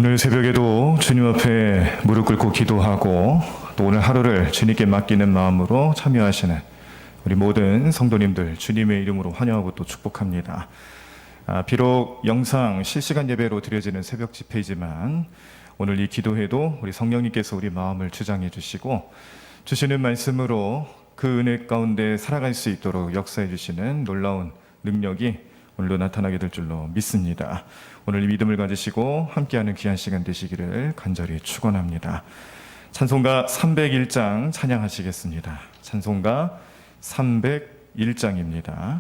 오늘 새벽에도 주님 앞에 무릎 꿇고 기도하고 또 오늘 하루를 주님께 맡기는 마음으로 참여하시는 우리 모든 성도님들 주님의 이름으로 환영하고 또 축복합니다. 비록 영상 실시간 예배로 드려지는 새벽 집회이지만 오늘 이 기도회도 우리 성령님께서 우리 마음을 주장해 주시고 주시는 말씀으로 그 은혜 가운데 살아갈 수 있도록 역사해 주시는 놀라운 능력이 오늘도 나타나게 될 줄로 믿습니다. 오늘 이 믿음을 가지시고 함께하는 귀한 시간 되시기를 간절히 축원합니다. 찬송가 301장 찬양하시겠습니다. 찬송가 301장입니다.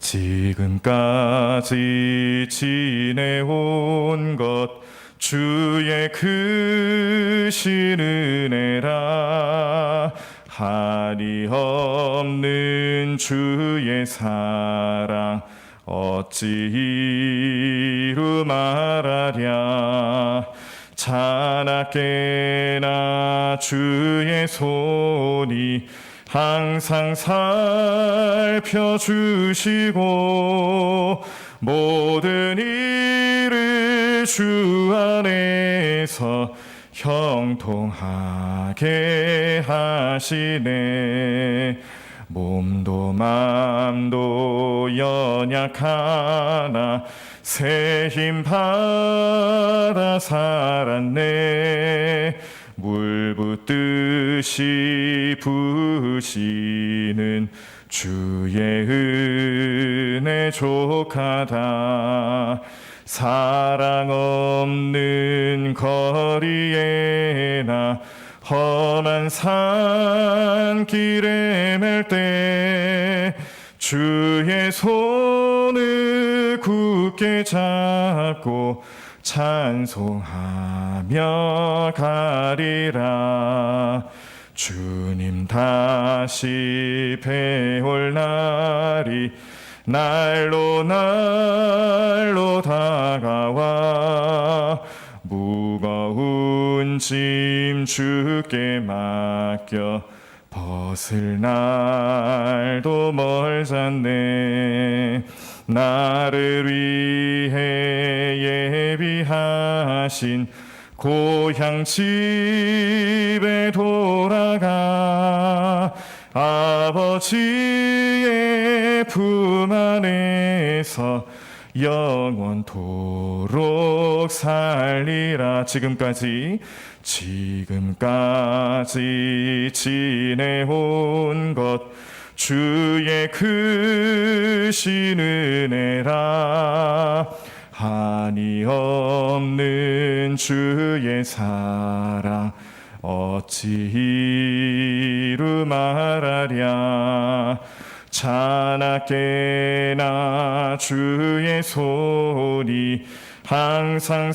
지금까지 지내온 것 주의 크신 은혜라 한이 없는 주의 사랑 어찌 이루 말하랴. 자나깨나 주의 손이 항상 살펴주시고 모든 일을 주 안에서 형통하게 하시네. 몸도 맘도 연약하나 새 힘 받아 살았네. 물 붓듯이 부으시는 주의 은혜 족하다. 사랑 없는 거리에 나 험한 산길에 맬 때 주의 손을 굳게 잡고 찬송하며 가리라. 주님 다시 배올 날이 날로 다가와 무거운 짐 주께 맡겨 벗을 날도 멀잖네. 나를 위해 예비하신 고향 집에 돌아가 아버지의 품 안에서 영원토록 살리라. 지금까지 지내온 것 주의 크신 은혜라. 한이 없는 주의 사랑 어찌 이루 말하랴. 자나깨나 주의 손이 항상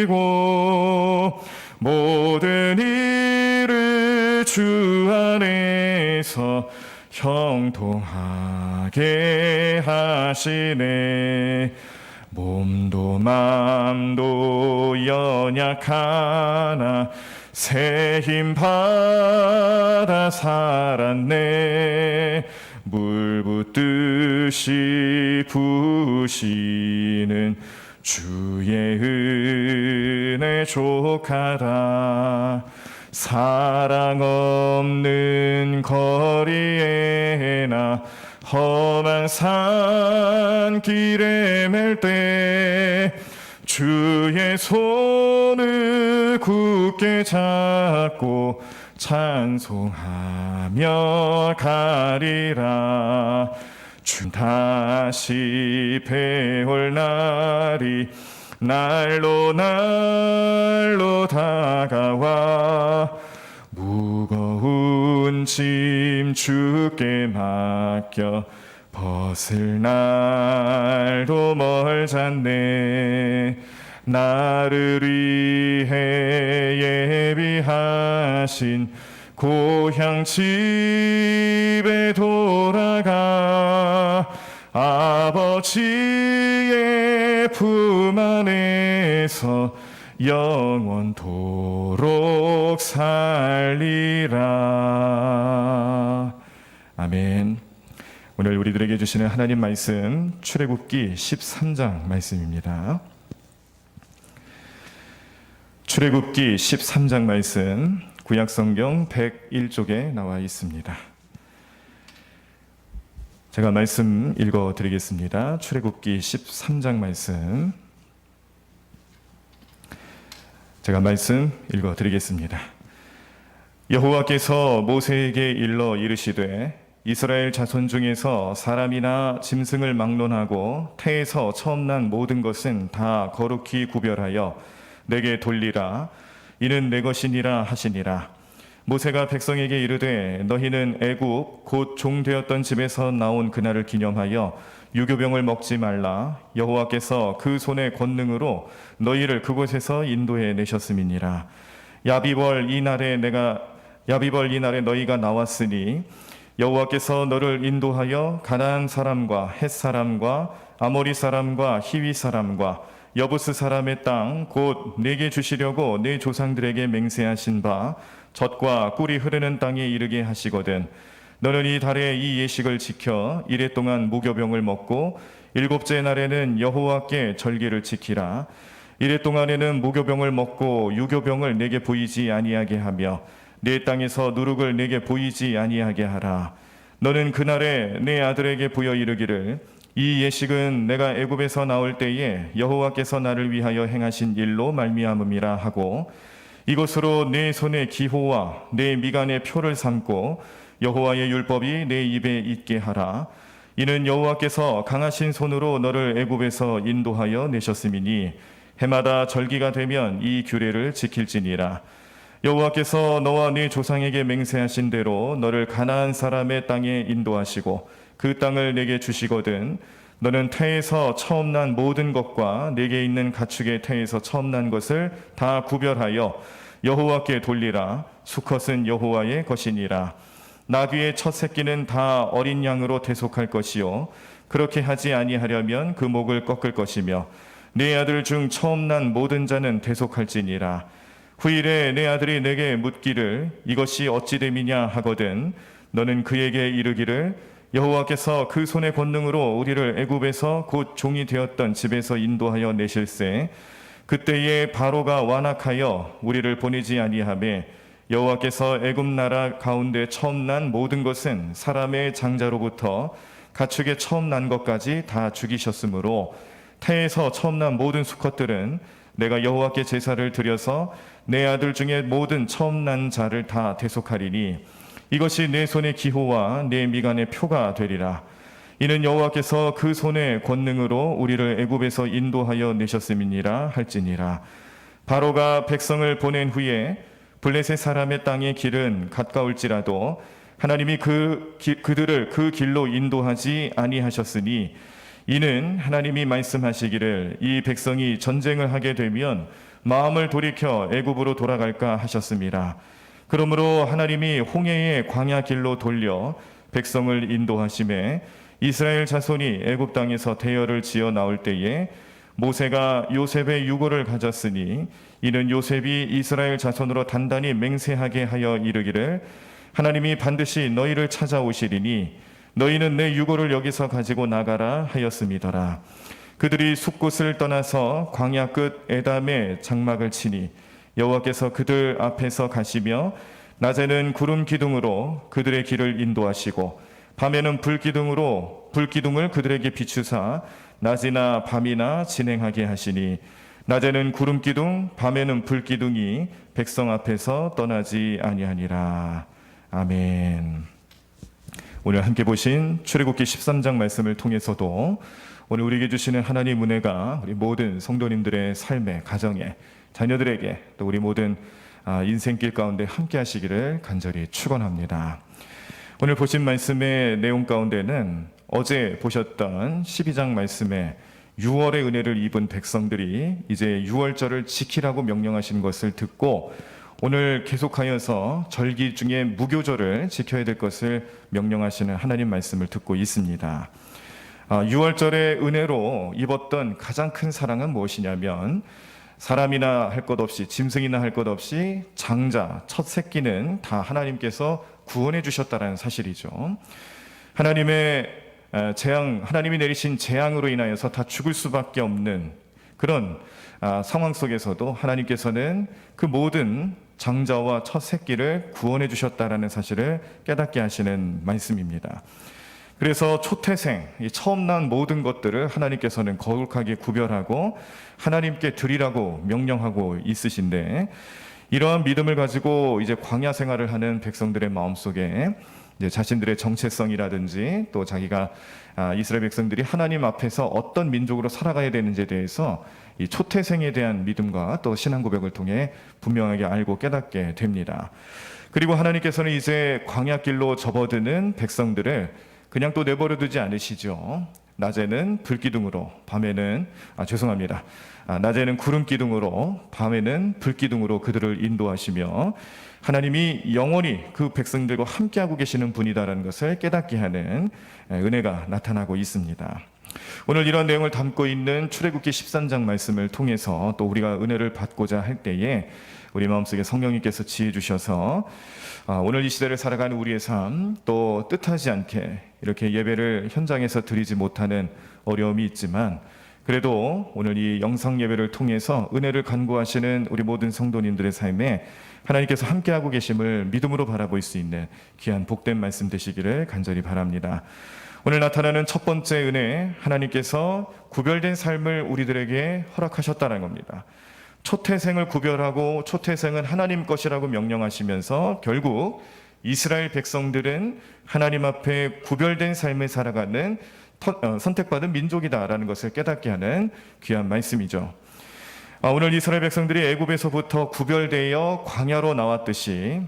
살펴주시고 모든 일을 주 안에서 형통하게 하시네. 몸도 맘도 연약하나 새 힘 받아 살았네. 물 붓듯이 부으시는 주의 은혜 족하다. 사랑 없는 거리에 나 험한 산길에 맬 때 주의 손을 굳게 잡고 찬송하며 가리라. 주 다시 배올 날이 날로 다가와 무거운 짐 주께 맡겨 벗을 날도 멀잖네. 나를 위해 예비하신 고향 집에 돌아가 아버지의 품 안에서 영원토록 살리라. 아멘. 오늘 우리들에게 주시는 하나님 말씀 출애굽기 13장 말씀입니다. 출애굽기 13장 말씀 구약성경 101쪽에 나와 있습니다. 제가 말씀 읽어드리겠습니다. 출애굽기 13장 말씀 제가 말씀 읽어드리겠습니다. 여호와께서 모세에게 일러 이르시되 이스라엘 자손 중에서 사람이나 짐승을 막론하고 태에서 처음 난 모든 것은 다 거룩히 구별하여 내게 돌리라. 이는 내 것이니라 하시니라. 모세가 백성에게 이르되 너희는 애굽 곧 종되었던 집에서 나온 그날을 기념하여 유교병을 먹지 말라. 여호와께서 그 손의 권능으로 너희를 그곳에서 인도해 내셨음이니라. 야비벌 이날에 너희가 나왔으니 여호와께서 너를 인도하여 가나안 사람과 헷 사람과 아모리 사람과 히위 사람과 여부스 사람의 땅 곧 내게 주시려고 내 조상들에게 맹세하신 바 젖과 꿀이 흐르는 땅에 이르게 하시거든. 너는 이 달에 이 예식을 지켜 이래 동안 무교병을 먹고 일곱째 날에는 여호와께 절기를 지키라. 이래 동안에는 무교병을 먹고 유교병을 내게 보이지 아니하게 하며 내 땅에서 누룩을 내게 보이지 아니하게 하라. 너는 그날에 내 아들에게 보여 이르기를 이 예식은 내가 애굽에서 나올 때에 여호와께서 나를 위하여 행하신 일로 말미암음이라 하고 이것으로 내 손의 기호와 내 미간의 표를 삼고 여호와의 율법이 내 입에 있게 하라. 이는 여호와께서 강하신 손으로 너를 애굽에서 인도하여 내셨음이니 해마다 절기가 되면 이 규례를 지킬지니라. 여호와께서 너와 네 조상에게 맹세하신 대로 너를 가나안 사람의 땅에 인도하시고 그 땅을 내게 주시거든. 너는 태에서 처음 난 모든 것과 내게 있는 가축의 태에서 처음 난 것을 다 구별하여 여호와께 돌리라. 수컷은 여호와의 것이니라. 나귀의 첫 새끼는 다 어린 양으로 대속할 것이요 그렇게 하지 아니하려면 그 목을 꺾을 것이며 네 아들 중 처음 난 모든 자는 대속할지니라. 후일에 내 아들이 내게 묻기를 이것이 어찌 됨이냐 하거든 너는 그에게 이르기를 여호와께서 그 손의 권능으로 우리를 애굽에서 곧 종이 되었던 집에서 인도하여 내실세 그때에 바로가 완악하여 우리를 보내지 아니하매 여호와께서 애굽 나라 가운데 처음 난 모든 것은 사람의 장자로부터 가축의 처음 난 것까지 다 죽이셨으므로 태에서 처음 난 모든 수컷들은 내가 여호와께 제사를 드려서 내 아들 중에 모든 처음 난 자를 다 대속하리니 이것이 내 손의 기호와 내 미간의 표가 되리라. 이는 여호와께서 그 손의 권능으로 우리를 애굽에서 인도하여 내셨음이니라 할지니라. 바로가 백성을 보낸 후에 블레셋 사람의 땅의 길은 가까울지라도 하나님이 그들을 그 길로 인도하지 아니하셨으니 이는 하나님이 말씀하시기를 이 백성이 전쟁을 하게 되면 마음을 돌이켜 애굽으로 돌아갈까 하셨습니다. 그러므로 하나님이 홍해의 광야 길로 돌려 백성을 인도하심에 이스라엘 자손이 애굽 땅에서 대열을 지어 나올 때에 모세가 요셉의 유고를 가졌으니 이는 요셉이 이스라엘 자손으로 단단히 맹세하게 하여 이르기를 하나님이 반드시 너희를 찾아오시리니 너희는 내 유고를 여기서 가지고 나가라 하였음이더라. 그들이 숲곳을 떠나서 광야 끝 에담에 장막을 치니 여호와께서 그들 앞에서 가시며 낮에는 구름 기둥으로 그들의 길을 인도하시고 밤에는 불기둥을 그들에게 비추사 낮이나 밤이나 진행하게 하시니 낮에는 구름 기둥 밤에는 불기둥이 백성 앞에서 떠나지 아니하니라. 아멘. 오늘 함께 보신 출애굽기 13장 말씀을 통해서도 오늘 우리에게 주시는 하나님 은혜가 우리 모든 성도님들의 삶에, 가정에, 자녀들에게 또 우리 모든 인생길 가운데 함께 하시기를 간절히 축원합니다. 오늘 보신 말씀의 내용 가운데는 어제 보셨던 12장 말씀에 6월의 은혜를 입은 백성들이 이제 6월절을 지키라고 명령하신 것을 듣고 오늘 계속하여서 절기 중에 무교절을 지켜야 될 것을 명령하시는 하나님 말씀을 듣고 있습니다. 6월절의 은혜로 입었던 가장 큰 사랑은 무엇이냐면 사람이나 할 것 없이 짐승이나 할 것 없이 장자, 첫 새끼는 다 하나님께서 구원해 주셨다는 사실이죠. 하나님의 하나님이 내리신 재앙으로 인하여서 다 죽을 수밖에 없는 그런 상황 속에서도 하나님께서는 그 모든 장자와 첫 새끼를 구원해 주셨다라는 사실을 깨닫게 하시는 말씀입니다. 그래서 초태생, 처음 난 모든 것들을 하나님께서는 거룩하게 구별하고 하나님께 드리라고 명령하고 있으신데, 이러한 믿음을 가지고 이제 광야 생활을 하는 백성들의 마음속에 이제 자신들의 정체성이라든지 또 자기가 이스라엘 백성들이 하나님 앞에서 어떤 민족으로 살아가야 되는지에 대해서 이 초태생에 대한 믿음과 또 신앙 고백을 통해 분명하게 알고 깨닫게 됩니다. 그리고 하나님께서는 이제 광야길로 접어드는 백성들을 그냥 또 내버려 두지 않으시죠. 낮에는 불기둥으로, 밤에는 낮에는 구름 기둥으로, 밤에는 불기둥으로 그들을 인도하시며 하나님이 영원히 그 백성들과 함께하고 계시는 분이다라는 것을 깨닫게 하는 은혜가 나타나고 있습니다. 오늘 이런 내용을 담고 있는 출애굽기 13장 말씀을 통해서 또 우리가 은혜를 받고자 할 때에 우리 마음속에 성령님께서 지혜 주셔서 오늘 이 시대를 살아가는 우리의 삶, 또 뜻하지 않게 이렇게 예배를 현장에서 드리지 못하는 어려움이 있지만 그래도 오늘 이 영상 예배를 통해서 은혜를 간구하시는 우리 모든 성도님들의 삶에 하나님께서 함께하고 계심을 믿음으로 바라볼 수 있는 귀한 복된 말씀 되시기를 간절히 바랍니다. 오늘 나타나는 첫 번째 은혜, 하나님께서 구별된 삶을 우리들에게 허락하셨다는 겁니다. 초태생을 구별하고 초태생은 하나님 것이라고 명령하시면서 결국 이스라엘 백성들은 하나님 앞에 구별된 삶을 살아가는 선택받은 민족이다라는 것을 깨닫게 하는 귀한 말씀이죠. 오늘 이스라엘 백성들이 애굽에서부터 구별되어 광야로 나왔듯이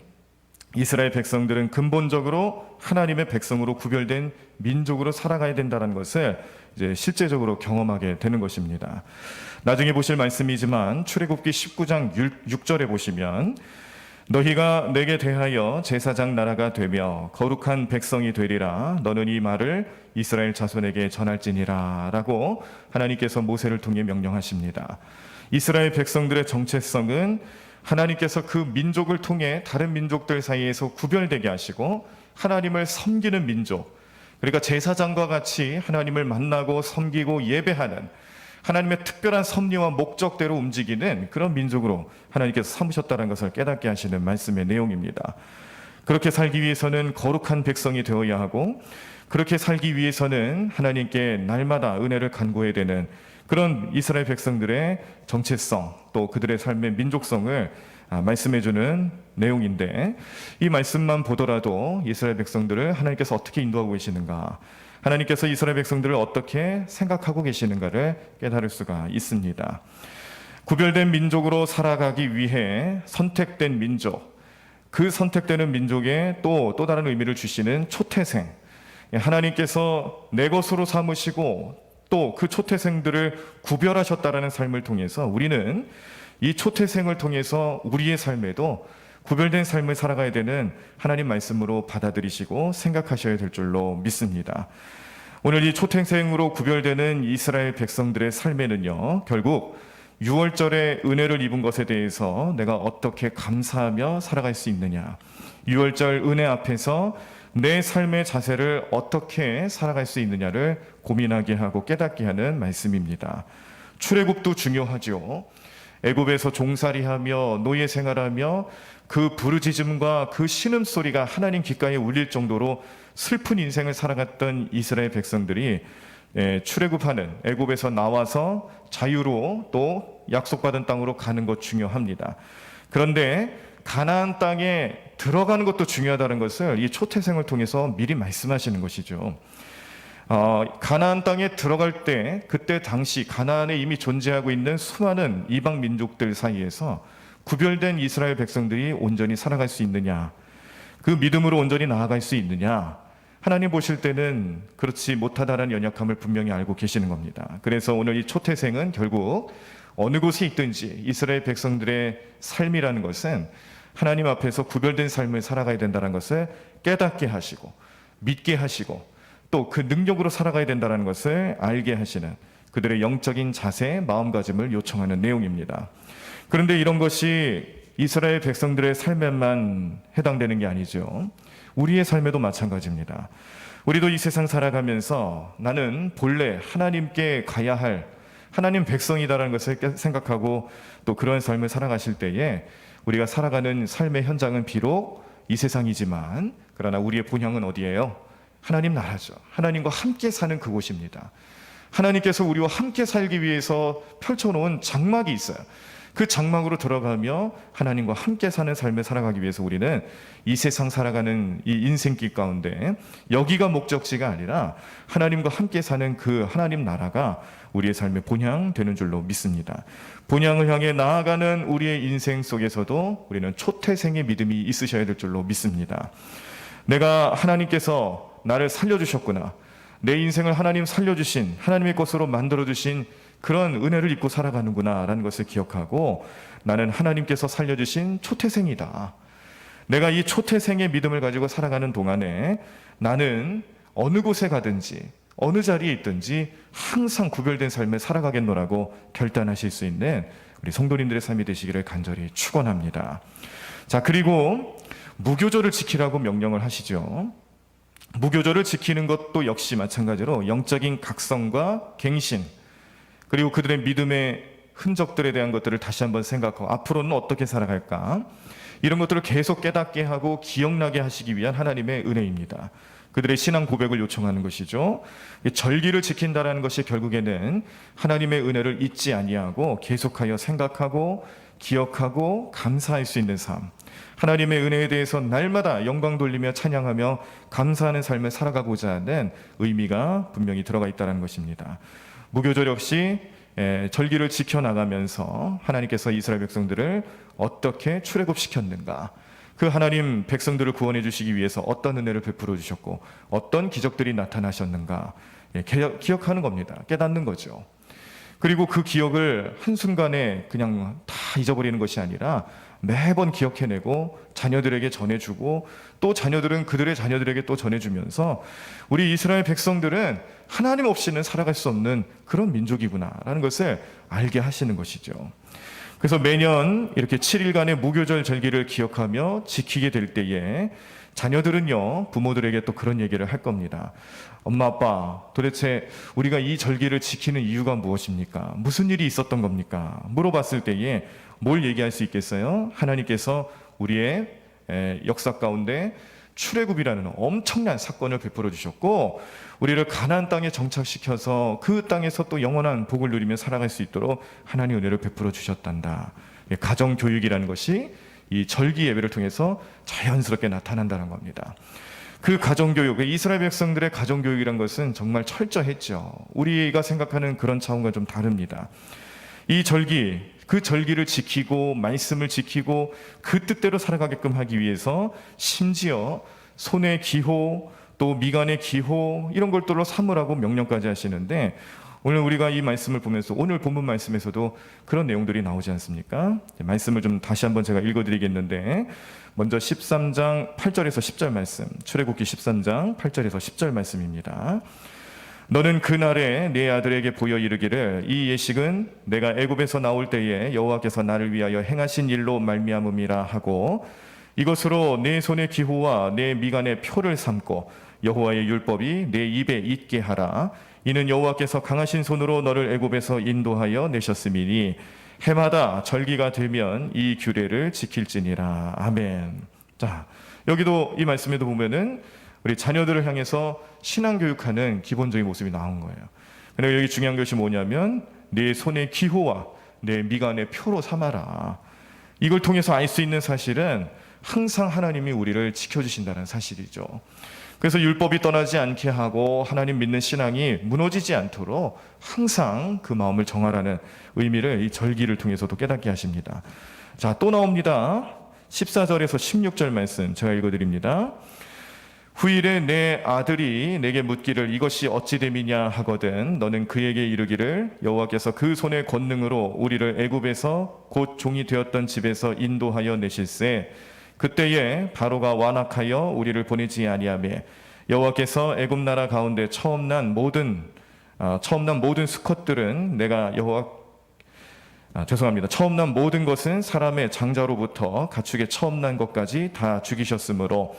이스라엘 백성들은 근본적으로 하나님의 백성으로 구별된 민족으로 살아가야 된다는 것을 이제 실제적으로 경험하게 되는 것입니다. 나중에 보실 말씀이지만 출애굽기 19장 6절에 보시면 너희가 내게 대하여 제사장 나라가 되며 거룩한 백성이 되리라. 너는 이 말을 이스라엘 자손에게 전할지니라 라고 하나님께서 모세를 통해 명령하십니다. 이스라엘 백성들의 정체성은 하나님께서 그 민족을 통해 다른 민족들 사이에서 구별되게 하시고 하나님을 섬기는 민족, 그러니까 제사장과 같이 하나님을 만나고 섬기고 예배하는 하나님의 특별한 섭리와 목적대로 움직이는 그런 민족으로 하나님께서 삼으셨다는 것을 깨닫게 하시는 말씀의 내용입니다. 그렇게 살기 위해서는 거룩한 백성이 되어야 하고 그렇게 살기 위해서는 하나님께 날마다 은혜를 간구해야 되는 그런 이스라엘 백성들의 정체성 또 그들의 삶의 민족성을 말씀해주는 내용인데, 이 말씀만 보더라도 이스라엘 백성들을 하나님께서 어떻게 인도하고 계시는가, 하나님께서 이스라엘 백성들을 어떻게 생각하고 계시는가를 깨달을 수가 있습니다. 구별된 민족으로 살아가기 위해 선택된 민족, 그 선택되는 민족에 또 다른 의미를 주시는 초태생, 하나님께서 내 것으로 삼으시고 또 그 초태생들을 구별하셨다라는 삶을 통해서 우리는 이 초태생을 통해서 우리의 삶에도 구별된 삶을 살아가야 되는 하나님 말씀으로 받아들이시고 생각하셔야 될 줄로 믿습니다. 오늘 이 초태생으로 구별되는 이스라엘 백성들의 삶에는요, 결국 6월절의 은혜를 입은 것에 대해서 내가 어떻게 감사하며 살아갈 수 있느냐, 6월절 은혜 앞에서 내 삶의 자세를 어떻게 살아갈 수 있느냐를 고민하게 하고 깨닫게 하는 말씀입니다. 출애굽도 중요하죠. 애굽에서 종살이하며 노예 생활하며 그 부르짖음과 그 신음소리가 하나님 귓가에 울릴 정도로 슬픈 인생을 살아갔던 이스라엘 백성들이 출애굽하는 애굽에서 나와서 자유로 또 약속받은 땅으로 가는 것 중요합니다. 그런데 가나안 땅에 들어가는 것도 중요하다는 것을 이 초태생을 통해서 미리 말씀하시는 것이죠. 가나안 땅에 들어갈 때 그때 당시 가나안에 이미 존재하고 있는 수많은 이방 민족들 사이에서 구별된 이스라엘 백성들이 온전히 살아갈 수 있느냐, 그 믿음으로 온전히 나아갈 수 있느냐, 하나님 보실 때는 그렇지 못하다는 연약함을 분명히 알고 계시는 겁니다. 그래서 오늘 이 초태생은 결국 어느 곳에 있든지 이스라엘 백성들의 삶이라는 것은 하나님 앞에서 구별된 삶을 살아가야 된다는 것을 깨닫게 하시고 믿게 하시고 또 그 능력으로 살아가야 된다는 것을 알게 하시는 그들의 영적인 자세, 마음가짐을 요청하는 내용입니다. 그런데 이런 것이 이스라엘 백성들의 삶에만 해당되는 게 아니죠. 우리의 삶에도 마찬가지입니다. 우리도 이 세상 살아가면서 나는 본래 하나님께 가야 할 하나님 백성이다라는 것을 생각하고 또 그런 삶을 살아가실 때에 우리가 살아가는 삶의 현장은 비록 이 세상이지만 그러나 우리의 본향은 어디예요? 하나님 나라죠. 하나님과 함께 사는 그곳입니다. 하나님께서 우리와 함께 살기 위해서 펼쳐놓은 장막이 있어요. 그 장막으로 들어가며 하나님과 함께 사는 삶을 살아가기 위해서 우리는 이 세상 살아가는 이 인생길 가운데 여기가 목적지가 아니라 하나님과 함께 사는 그 하나님 나라가 우리의 삶의 본향 되는 줄로 믿습니다. 본향을 향해 나아가는 우리의 인생 속에서도 우리는 초태생의 믿음이 있으셔야 될 줄로 믿습니다. 내가 하나님께서 나를 살려주셨구나. 내 인생을 하나님 살려주신 하나님의 것으로 만들어주신 그런 은혜를 입고 살아가는구나 라는 것을 기억하고 나는 하나님께서 살려주신 초태생이다. 내가 이 초태생의 믿음을 가지고 살아가는 동안에 나는 어느 곳에 가든지 어느 자리에 있든지 항상 구별된 삶을 살아가겠노라고 결단하실 수 있는 우리 성도님들의 삶이 되시기를 간절히 축원합니다. 자, 그리고 무교절을 지키라고 명령을 하시죠. 무교절을 지키는 것도 역시 마찬가지로 영적인 각성과 갱신 그리고 그들의 믿음의 흔적들에 대한 것들을 다시 한번 생각하고 앞으로는 어떻게 살아갈까 이런 것들을 계속 깨닫게 하고 기억나게 하시기 위한 하나님의 은혜입니다. 그들의 신앙 고백을 요청하는 것이죠. 절기를 지킨다라는 것이 결국에는 하나님의 은혜를 잊지 아니하고 계속하여 생각하고 기억하고 감사할 수 있는 삶, 하나님의 은혜에 대해서 날마다 영광 돌리며 찬양하며 감사하는 삶을 살아가고자 하는 의미가 분명히 들어가 있다는 것입니다. 무교절 역시 절기를 지켜나가면서 하나님께서 이스라엘 백성들을 어떻게 출애굽시켰는가, 그 하나님 백성들을 구원해 주시기 위해서 어떤 은혜를 베풀어 주셨고 어떤 기적들이 나타나셨는가 기억하는 겁니다. 깨닫는 거죠. 그리고 그 기억을 한순간에 그냥 다 잊어버리는 것이 아니라 매번 기억해내고 자녀들에게 전해주고 또 자녀들은 그들의 자녀들에게 또 전해주면서 우리 이스라엘 백성들은 하나님 없이는 살아갈 수 없는 그런 민족이구나라는 것을 알게 하시는 것이죠. 그래서 매년 이렇게 7일간의 무교절 절기를 기억하며 지키게 될 때에 자녀들은요, 부모들에게 또 그런 얘기를 할 겁니다. 엄마, 아빠, 도대체 우리가 이 절기를 지키는 이유가 무엇입니까? 무슨 일이 있었던 겁니까? 물어봤을 때에 뭘 얘기할 수 있겠어요? 하나님께서 우리의 역사 가운데 출애굽이라는 엄청난 사건을 베풀어 주셨고 우리를 가나안 땅에 정착시켜서 그 땅에서 또 영원한 복을 누리며 살아갈 수 있도록 하나님의 은혜를 베풀어 주셨단다. 가정 교육이라는 것이 이 절기 예배를 통해서 자연스럽게 나타난다는 겁니다. 그 가정교육, 이스라엘 백성들의 가정교육이란 것은 정말 철저했죠. 우리가 생각하는 그런 차원과 좀 다릅니다. 이 절기, 그 절기를 지키고 말씀을 지키고 그 뜻대로 살아가게끔 하기 위해서 심지어 손의 기호 또 미간의 기호 이런 것들로 삼으라고 명령까지 하시는데 오늘 우리가 이 말씀을 보면서 오늘 본문 말씀에서도 그런 내용들이 나오지 않습니까? 말씀을 좀 다시 한번 제가 읽어드리겠는데 먼저 13장 8절에서 10절 말씀, 출애굽기 13장 8절에서 10절 말씀입니다. 너는 그날에 내 아들에게 보여 이르기를 이 예식은 내가 애굽에서 나올 때에 여호와께서 나를 위하여 행하신 일로 말미암음이라 하고 이것으로 내 손의 기호와 내 미간의 표를 삼고 여호와의 율법이 내 입에 있게 하라. 이는 여호와께서 강하신 손으로 너를 애굽에서 인도하여 내셨음이니 해마다 절기가 되면 이 규례를 지킬지니라. 아멘. 자, 여기도 이 말씀에도 보면은 우리 자녀들을 향해서 신앙 교육하는 기본적인 모습이 나온 거예요. 근데 여기 중요한 것이 뭐냐면 내 손의 기호와 내 미간의 표로 삼아라. 이걸 통해서 알 수 있는 사실은 항상 하나님이 우리를 지켜주신다는 사실이죠. 그래서 율법이 떠나지 않게 하고 하나님 믿는 신앙이 무너지지 않도록 항상 그 마음을 정하라는 의미를 이 절기를 통해서도 깨닫게 하십니다. 자, 또 나옵니다. 14절에서 16절 말씀 제가 읽어드립니다. 후일에 내 아들이 내게 묻기를 이것이 어찌 됨이냐 하거든 너는 그에게 이르기를 여호와께서 그 손의 권능으로 우리를 애굽에서 곧 종이 되었던 집에서 인도하여 내실세 그때에 바로가 완악하여 우리를 보내지 아니하며 여호와께서 애굽 나라 가운데 처음 난 모든 수컷들은 내가 죄송합니다. 처음 난 모든 것은 사람의 장자로부터 가축의 처음 난 것까지 다 죽이셨으므로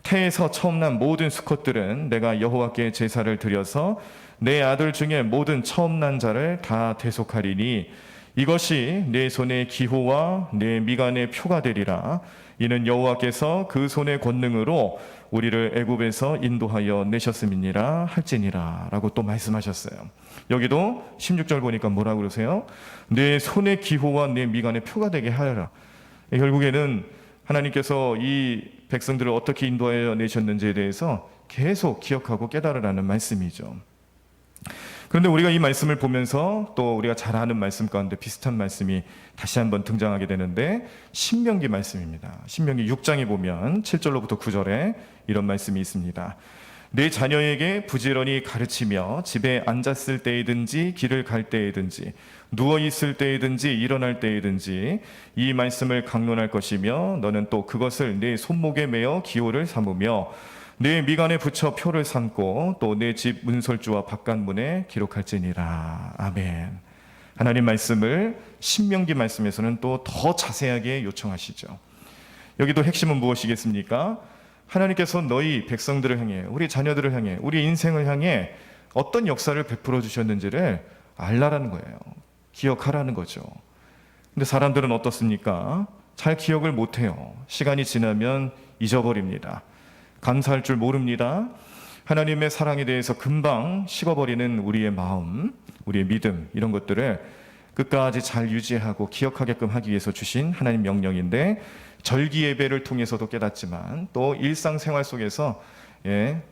태에서 처음 난 모든 수컷들은 내가 여호와께 제사를 드려서 내 아들 중에 모든 처음 난 자를 다 대속하리니 이것이 내 손의 기호와 내 미간의 표가 되리라. 이는 여호와께서 그 손의 권능으로 우리를 애굽에서 인도하여 내셨음이니라 할지니라 라고 또 말씀하셨어요. 여기도 16절 보니까 뭐라고 그러세요? 내 손의 기호와 내 미간의 표가 되게 하여라. 결국에는 하나님께서 이 백성들을 어떻게 인도하여 내셨는지에 대해서 계속 기억하고 깨달으라는 말씀이죠. 그런데 우리가 이 말씀을 보면서 또 우리가 잘 아는 말씀 가운데 비슷한 말씀이 다시 한번 등장하게 되는데 신명기 말씀입니다. 신명기 6장에 보면 7절로부터 9절에 이런 말씀이 있습니다. 내 자녀에게 부지런히 가르치며 집에 앉았을 때이든지 길을 갈 때이든지 누워 있을 때이든지 일어날 때이든지 이 말씀을 강론할 것이며 너는 또 그것을 내 손목에 매어 기호를 삼으며 내 미간에 붙여 표를 삼고 또 내 집 문설주와 바깥문에 기록할지니라. 아멘. 하나님 말씀을 신명기 말씀에서는 또 더 자세하게 요청하시죠. 여기도 핵심은 무엇이겠습니까? 하나님께서 너희 백성들을 향해, 우리 자녀들을 향해, 우리 인생을 향해 어떤 역사를 베풀어 주셨는지를 알라라는 거예요. 기억하라는 거죠. 근데 사람들은 어떻습니까? 잘 기억을 못해요. 시간이 지나면 잊어버립니다. 감사할 줄 모릅니다. 하나님의 사랑에 대해서 금방 식어버리는 우리의 마음, 우리의 믿음, 이런 것들을 끝까지 잘 유지하고 기억하게끔 하기 위해서 주신 하나님 명령인데, 절기 예배를 통해서도 깨닫지만 또 일상생활 속에서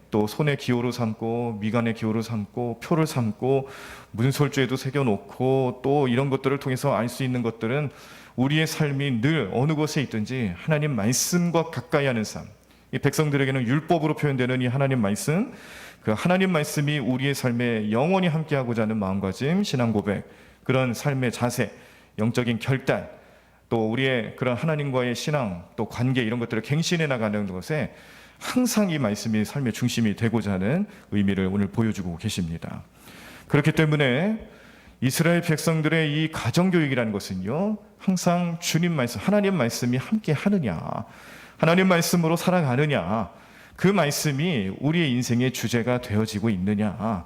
또 손의 기호로 삼고 미간의 기호로 삼고 표를 삼고 문설주에도 새겨놓고 또 이런 것들을 통해서 알 수 있는 것들은 우리의 삶이 늘 어느 곳에 있든지 하나님 말씀과 가까이 하는 삶, 이 백성들에게는 율법으로 표현되는 이 하나님 말씀, 그 하나님 말씀이 우리의 삶에 영원히 함께하고자 하는 마음가짐, 신앙 고백, 그런 삶의 자세, 영적인 결단, 또 우리의 그런 하나님과의 신앙, 또 관계, 이런 것들을 갱신해 나가는 것에 항상 이 말씀이 삶의 중심이 되고자 하는 의미를 오늘 보여주고 계십니다. 그렇기 때문에 이스라엘 백성들의 이 가정교육이라는 것은요, 항상 주님 말씀, 하나님 말씀이 함께 하느냐, 하나님 말씀으로 살아가느냐, 그 말씀이 우리의 인생의 주제가 되어지고 있느냐,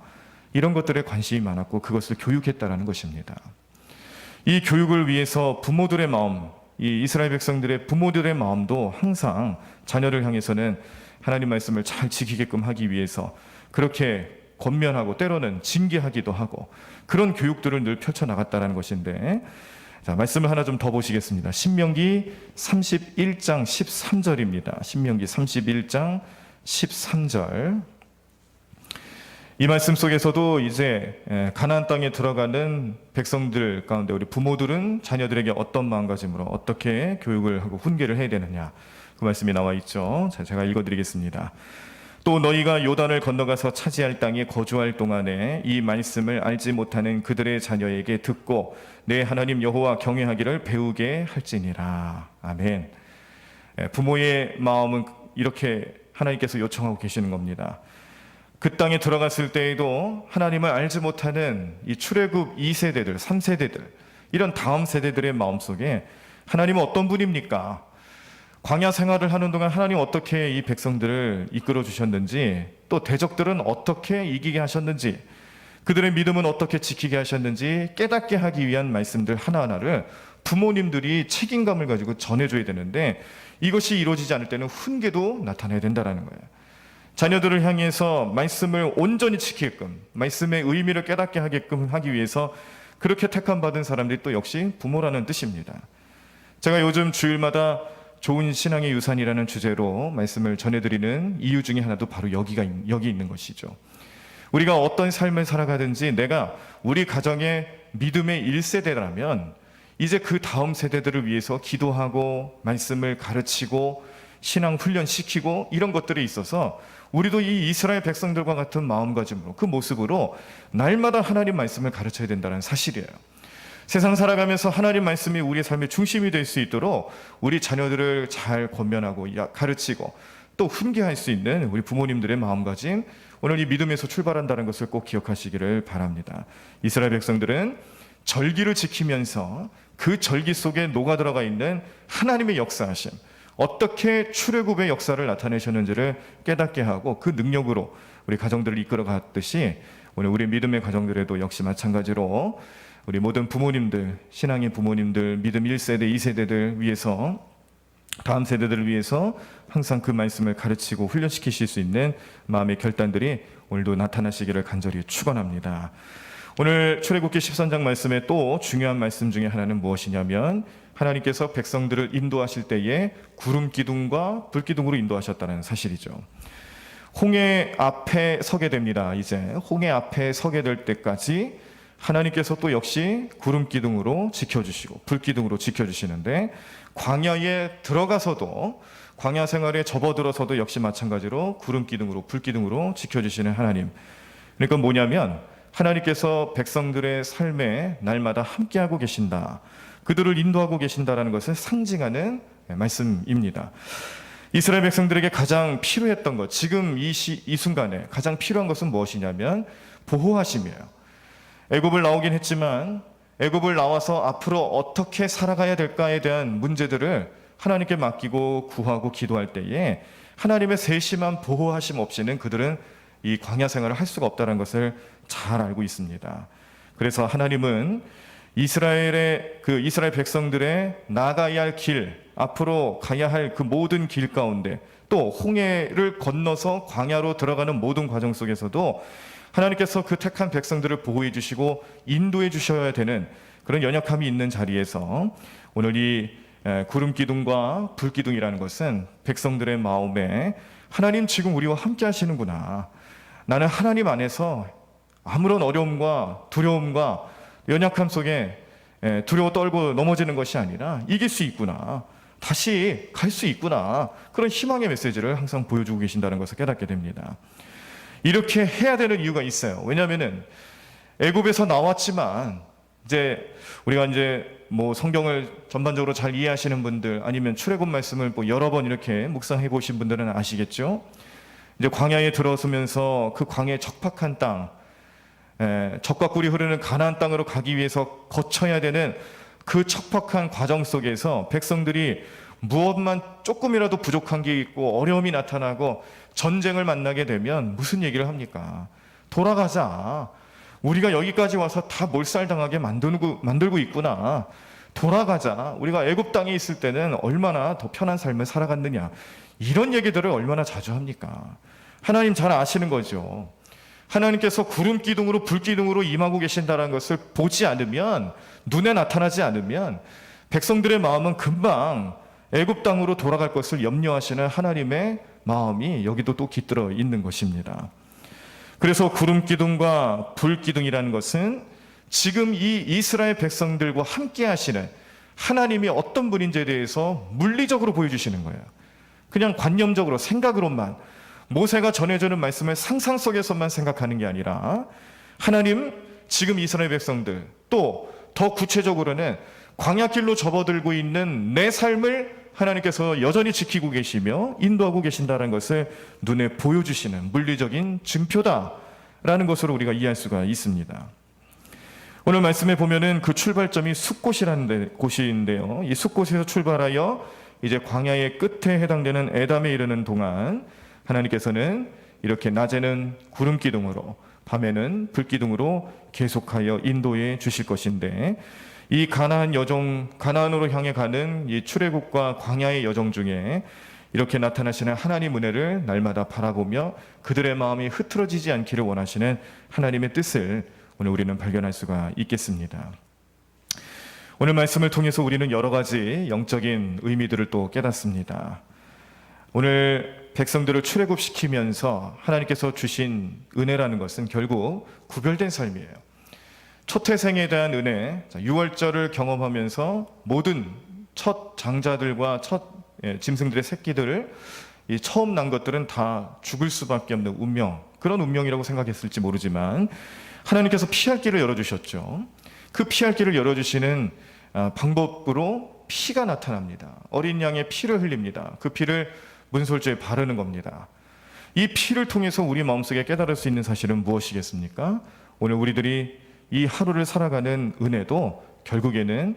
이런 것들에 관심이 많았고 그것을 교육했다라는 것입니다. 이 교육을 위해서 부모들의 마음, 이 이스라엘 백성들의 부모들의 마음도 항상 자녀를 향해서는 하나님 말씀을 잘 지키게끔 하기 위해서 그렇게 권면하고 때로는 징계하기도 하고 그런 교육들을 늘 펼쳐나갔다는 것인데, 자, 말씀을 하나 좀 더 보시겠습니다. 신명기 31장 13절입니다. 신명기 31장 13절. 이 말씀 속에서도 이제 가나안 땅에 들어가는 백성들 가운데 우리 부모들은 자녀들에게 어떤 마음가짐으로 어떻게 교육을 하고 훈계를 해야 되느냐, 그 말씀이 나와 있죠. 자, 제가 읽어드리겠습니다. 또 너희가 요단을 건너가서 차지할 땅에 거주할 동안에 이 말씀을 알지 못하는 그들의 자녀에게 듣고 내 하나님 여호와 경외하기를 배우게 할지니라. 아멘. 부모의 마음은 이렇게 하나님께서 요청하고 계시는 겁니다. 그 땅에 들어갔을 때에도 하나님을 알지 못하는 이 출애굽 2세대들, 3세대들, 이런 다음 세대들의 마음속에 하나님은 어떤 분입니까? 광야 생활을 하는 동안 하나님 어떻게 이 백성들을 이끌어 주셨는지, 또 대적들은 어떻게 이기게 하셨는지, 그들의 믿음은 어떻게 지키게 하셨는지 깨닫게 하기 위한 말씀들 하나하나를 부모님들이 책임감을 가지고 전해줘야 되는데, 이것이 이루어지지 않을 때는 훈계도 나타나야 된다는 거예요. 자녀들을 향해서 말씀을 온전히 지키게끔, 말씀의 의미를 깨닫게 하게끔 하기 위해서 그렇게 택함받은 사람들이 또 역시 부모라는 뜻입니다. 제가 요즘 주일마다 좋은 신앙의 유산이라는 주제로 말씀을 전해드리는 이유 중에 하나도 바로 여기 있는 것이죠. 우리가 어떤 삶을 살아가든지 내가 우리 가정의 믿음의 1세대라면 이제 그 다음 세대들을 위해서 기도하고 말씀을 가르치고 신앙 훈련시키고 이런 것들에 있어서 우리도 이 이스라엘 백성들과 같은 마음가짐으로, 그 모습으로 날마다 하나님 말씀을 가르쳐야 된다는 사실이에요. 세상 살아가면서 하나님 말씀이 우리의 삶의 중심이 될 수 있도록 우리 자녀들을 잘 권면하고 가르치고 또 훈계할 수 있는 우리 부모님들의 마음가짐, 오늘 이 믿음에서 출발한다는 것을 꼭 기억하시기를 바랍니다. 이스라엘 백성들은 절기를 지키면서 그 절기 속에 녹아 들어가 있는 하나님의 역사하심, 어떻게 출애굽의 역사를 나타내셨는지를 깨닫게 하고 그 능력으로 우리 가정들을 이끌어 갔듯이 오늘 우리 믿음의 가정들에도 역시 마찬가지로 우리 모든 부모님들, 신앙의 부모님들, 믿음 1세대, 2세대들 위해서, 다음 세대들을 위해서 항상 그 말씀을 가르치고 훈련시키실 수 있는 마음의 결단들이 오늘도 나타나시기를 간절히 축원합니다. 오늘 출애굽기 13장 말씀에 또 중요한 말씀 중에 하나는 무엇이냐면 하나님께서 백성들을 인도하실 때에 구름 기둥과 불 기둥으로 인도하셨다는 사실이죠. 홍해 앞에 서게 됩니다. 이제 홍해 앞에 서게 될 때까지 하나님께서 또 역시 구름 기둥으로 지켜주시고 불 기둥으로 지켜주시는데, 광야에 들어가서도, 광야 생활에 접어들어서도 역시 마찬가지로 구름 기둥으로 불 기둥으로 지켜주시는 하나님. 그러니까 뭐냐면 하나님께서 백성들의 삶에 날마다 함께하고 계신다, 그들을 인도하고 계신다라는 것을 상징하는 말씀입니다. 이스라엘 백성들에게 가장 필요했던 것, 지금 이 순간에 가장 필요한 것은 무엇이냐면 보호하심이에요. 애굽을 나오긴 했지만 애굽을 나와서 앞으로 어떻게 살아가야 될까에 대한 문제들을 하나님께 맡기고 구하고 기도할 때에 하나님의 세심한 보호하심 없이는 그들은 이 광야 생활을 할 수가 없다는 것을 잘 알고 있습니다. 그래서 하나님은 이스라엘 백성들의 나가야 할 길, 앞으로 가야 할 그 모든 길 가운데, 또 홍해를 건너서 광야로 들어가는 모든 과정 속에서도 하나님께서 그 택한 백성들을 보호해 주시고 인도해 주셔야 되는 그런 연약함이 있는 자리에서 오늘 이 구름 기둥과 불 기둥이라는 것은 백성들의 마음에 하나님 지금 우리와 함께 하시는구나, 나는 하나님 안에서 아무런 어려움과 두려움과 연약함 속에 두려워 떨고 넘어지는 것이 아니라 이길 수 있구나, 다시 갈 수 있구나, 그런 희망의 메시지를 항상 보여주고 계신다는 것을 깨닫게 됩니다. 이렇게 해야 되는 이유가 있어요. 왜냐하면은 애굽에서 나왔지만 우리가 뭐 성경을 전반적으로 잘 이해하시는 분들, 아니면 출애굽 말씀을 뭐 여러 번 이렇게 묵상해 보신 분들은 아시겠죠? 이제 광야에 들어서면서 그 광야의 척박한 땅, 젖과 꿀이 흐르는 가나안 땅으로 가기 위해서 거쳐야 되는 그 척박한 과정 속에서 백성들이 무엇만 조금이라도 부족한 게 있고 어려움이 나타나고 전쟁을 만나게 되면 무슨 얘기를 합니까? 돌아가자. 우리가 여기까지 와서 다 몰살당하게 만들고 있구나. 돌아가자. 우리가 애굽 땅에 있을 때는 얼마나 더 편한 삶을 살아갔느냐. 이런 얘기들을 얼마나 자주 합니까? 하나님 잘 아시는 거죠. 하나님께서 구름 기둥으로 불 기둥으로 임하고 계신다는 것을 보지 않으면, 눈에 나타나지 않으면 백성들의 마음은 금방 애굽 땅으로 돌아갈 것을 염려하시는 하나님의 마음이 여기도 또 깃들어 있는 것입니다. 그래서 구름 기둥과 불 기둥이라는 것은 지금 이 이스라엘 백성들과 함께 하시는 하나님이 어떤 분인지에 대해서 물리적으로 보여주시는 거예요. 그냥 관념적으로 생각으로만, 모세가 전해주는 말씀을 상상 속에서만 생각하는 게 아니라 하나님 지금 이스라엘 백성들, 또 더 구체적으로는 광야길로 접어들고 있는 내 삶을 하나님께서 여전히 지키고 계시며 인도하고 계신다는 것을 눈에 보여주시는 물리적인 증표다라는 것으로 우리가 이해할 수가 있습니다. 오늘 말씀에 보면은 그 출발점이 숫곳이라는 곳인데요. 이 숫곳에서 출발하여 이제 광야의 끝에 해당되는 에담에 이르는 동안 하나님께서는 이렇게 낮에는 구름 기둥으로, 밤에는 불 기둥으로 계속하여 인도해 주실 것인데, 이 가나안으로 향해 가는 이 출애굽과 광야의 여정 중에 이렇게 나타나시는 하나님 은혜를 날마다 바라보며 그들의 마음이 흐트러지지 않기를 원하시는 하나님의 뜻을 오늘 우리는 발견할 수가 있겠습니다. 오늘 말씀을 통해서 우리는 여러 가지 영적인 의미들을 또 깨닫습니다. 오늘 백성들을 출애굽시키면서 하나님께서 주신 은혜라는 것은 결국 구별된 삶이에요. 초태생에 대한 은혜, 6월절을 경험하면서 모든 첫 장자들과 첫 짐승들의 새끼들을, 이 처음 난 것들은 다 죽을 수밖에 없는 운명, 그런 운명이라고 생각했을지 모르지만 하나님께서 피할 길을 열어주셨죠. 그 피할 길을 열어주시는 방법으로 피가 나타납니다. 어린 양의 피를 흘립니다. 그 피를 문솔주에 바르는 겁니다. 이 피를 통해서 우리 마음속에 깨달을 수 있는 사실은 무엇이겠습니까? 오늘 우리들이 이 하루를 살아가는 은혜도 결국에는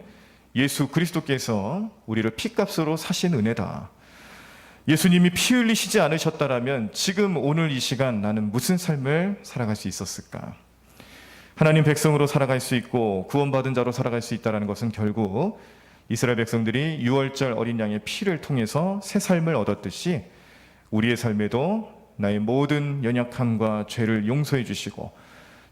예수 그리스도께서 우리를 피값으로 사신 은혜다. 예수님이 피 흘리시지 않으셨다라면 지금 오늘 이 시간 나는 무슨 삶을 살아갈 수 있었을까? 하나님 백성으로 살아갈 수 있고 구원받은 자로 살아갈 수 있다는 것은 결국 이스라엘 백성들이 유월절 어린 양의 피를 통해서 새 삶을 얻었듯이 우리의 삶에도 나의 모든 연약함과 죄를 용서해 주시고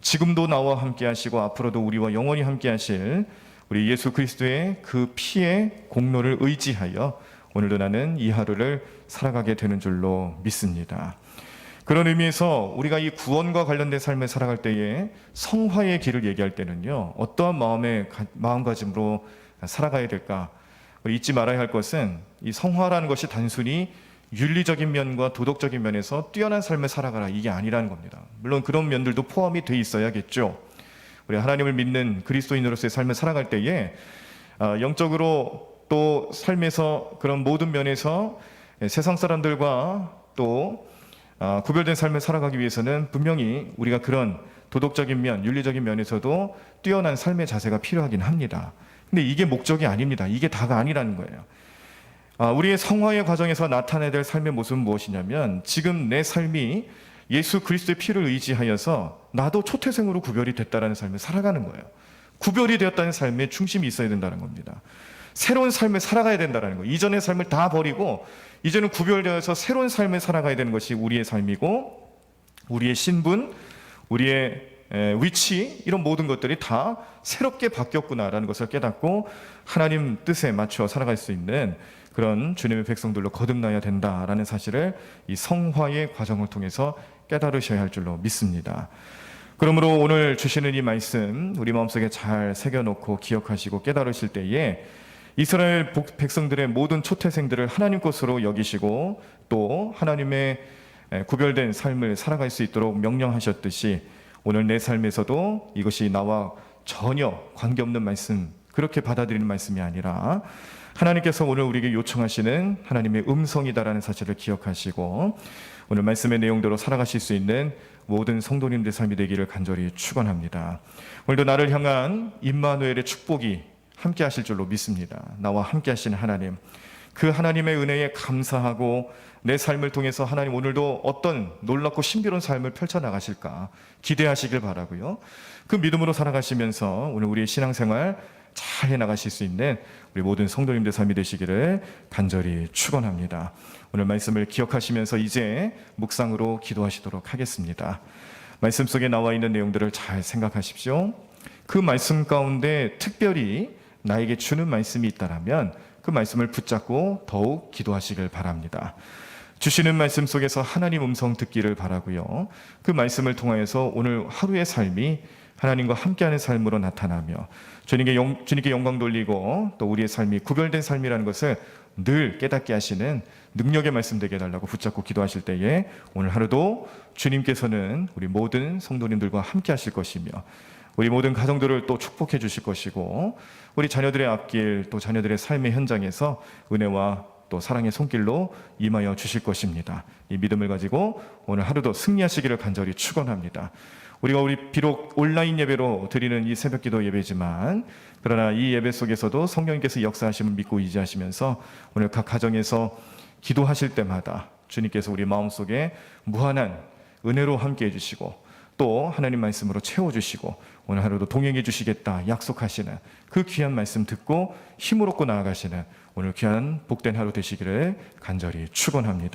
지금도 나와 함께 하시고 앞으로도 우리와 영원히 함께 하실 우리 예수 그리스도의 그 피의 공로를 의지하여 오늘도 나는 이 하루를 살아가게 되는 줄로 믿습니다. 그런 의미에서 우리가 이 구원과 관련된 삶을 살아갈 때에 성화의 길을 얘기할 때는요, 어떠한 마음가짐으로 살아가야 될까? 잊지 말아야 할 것은 이 성화라는 것이 단순히 윤리적인 면과 도덕적인 면에서 뛰어난 삶을 살아가라, 이게 아니라는 겁니다. 물론 그런 면들도 포함이 돼 있어야겠죠. 우리 하나님을 믿는 그리스도인으로서의 삶을 살아갈 때에 영적으로 또 삶에서 그런 모든 면에서 세상 사람들과 또 구별된 삶을 살아가기 위해서는 분명히 우리가 그런 도덕적인 면, 윤리적인 면에서도 뛰어난 삶의 자세가 필요하긴 합니다. 근데 이게 목적이 아닙니다. 이게 다가 아니라는 거예요. 우리의 성화의 과정에서 나타내야 될 삶의 모습은 무엇이냐면 지금 내 삶이 예수 그리스도의 피를 의지하여서 나도 초태생으로 구별이 됐다는 삶을 살아가는 거예요. 구별이 되었다는 삶에 중심이 있어야 된다는 겁니다. 새로운 삶을 살아가야 된다는 거예요. 이전의 삶을 다 버리고 이제는 구별되어서 새로운 삶을 살아가야 되는 것이 우리의 삶이고 우리의 신분, 우리의 위치, 이런 모든 것들이 다 새롭게 바뀌었구나라는 것을 깨닫고 하나님 뜻에 맞춰 살아갈 수 있는 그런 주님의 백성들로 거듭나야 된다라는 사실을 이 성화의 과정을 통해서 깨달으셔야 할 줄로 믿습니다. 그러므로 오늘 주시는 이 말씀 우리 마음속에 잘 새겨놓고 기억하시고 깨달으실 때에 이스라엘 백성들의 모든 초태생들을 하나님 것으로 여기시고 또 하나님의 구별된 삶을 살아갈 수 있도록 명령하셨듯이 오늘 내 삶에서도 이것이 나와 전혀 관계없는 말씀, 그렇게 받아들이는 말씀이 아니라 하나님께서 오늘 우리에게 요청하시는 하나님의 음성이다라는 사실을 기억하시고 오늘 말씀의 내용대로 살아가실 수 있는 모든 성도님들의 삶이 되기를 간절히 축원합니다. 오늘도 나를 향한 임마누엘의 축복이 함께 하실 줄로 믿습니다. 나와 함께 하시는 하나님, 그 하나님의 은혜에 감사하고 내 삶을 통해서 하나님 오늘도 어떤 놀랍고 신비로운 삶을 펼쳐나가실까 기대하시길 바라고요. 그 믿음으로 살아가시면서 오늘 우리의 신앙생활 잘 해나가실 수 있는 우리 모든 성도님들 삶이 되시기를 간절히 축원합니다. 오늘 말씀을 기억하시면서 이제 묵상으로 기도하시도록 하겠습니다. 말씀 속에 나와 있는 내용들을 잘 생각하십시오. 그 말씀 가운데 특별히 나에게 주는 말씀이 있다면 그 말씀을 붙잡고 더욱 기도하시길 바랍니다. 주시는 말씀 속에서 하나님 음성 듣기를 바라고요. 그 말씀을 통하여서 오늘 하루의 삶이 하나님과 함께하는 삶으로 나타나며 주님께 영광 돌리고 또 우리의 삶이 구별된 삶이라는 것을 늘 깨닫게 하시는 능력의 말씀 되게 해달라고 붙잡고 기도하실 때에 오늘 하루도 주님께서는 우리 모든 성도님들과 함께 하실 것이며 우리 모든 가정들을 또 축복해 주실 것이고 우리 자녀들의 앞길 또 자녀들의 삶의 현장에서 은혜와 또 사랑의 손길로 임하여 주실 것입니다. 이 믿음을 가지고 오늘 하루도 승리하시기를 간절히 축원합니다. 우리가 비록 온라인 예배로 드리는 이 새벽기도 예배지만 그러나 이 예배 속에서도 성령님께서 역사하심을 믿고 의지하시면서 오늘 각 가정에서 기도하실 때마다 주님께서 우리 마음속에 무한한 은혜로 함께해 주시고 또 하나님 말씀으로 채워주시고 오늘 하루도 동행해 주시겠다 약속하시는 그 귀한 말씀 듣고 힘을 얻고 나아가시는 오늘 귀한 복된 하루 되시기를 간절히 축원합니다.